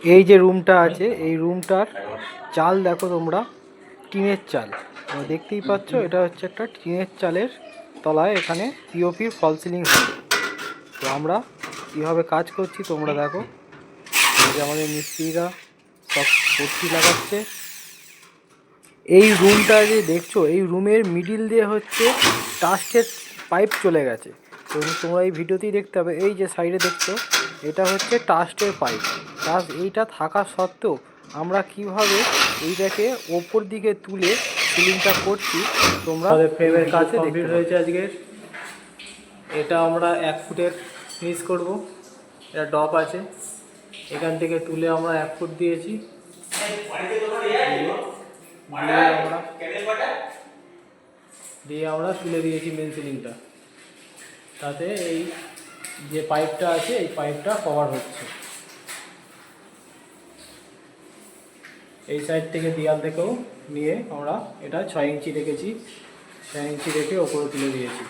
এই যে রুমটা আছে এই রুমটার চাল দেখো তোমরা, টিনের চাল। দেখতেই পাচ্ছ এটা হচ্ছে একটা টিনের চালের তলায় এখানে পিওপির ফল সিলিং হবে। তো আমরা কীভাবে কাজ করছি তোমরা দেখো। এই যে আমাদের মিস্ত্রিরা সব পট্টি লাগাচ্ছে। এই রুমটা যে দেখছো এই রুমের মিডিল দিয়ে হচ্ছে টাস্টের পাইপ চলে গেছে। তো তোমরা এই ভিডিওতেই দেখতে হবে, এই যে সাইডে দেখছো এটা হচ্ছে টাস্টের পাইপ। টাস্ট এইটা থাকা সত্ত্বেও আমরা কিভাবে এইটাকে ওপর দিকে তুলে সিলিংটা করছি তোমরা ফ্রেমের কাজ কমপ্লিট হয়েছে আজকের। এটা আমরা 1 ফুটের ফিনিশ করব। এটা ডপ আছে, এখান থেকে তুলে আমরা 1 ফুট দিয়েছি, দিয়ে আমরা তুলে দিয়েছি মেন সিলিংটা। তাতে এই যে পাইপটা আছে এই পাইপটা কভার হচ্ছে। এই সাইড থেকে দেয়াল থেকেও নিয়ে আমরা এটা 6 ইঞ্চি রেখেছি, 6 ইঞ্চি রেখে ওপরে তুলে দিয়েছি।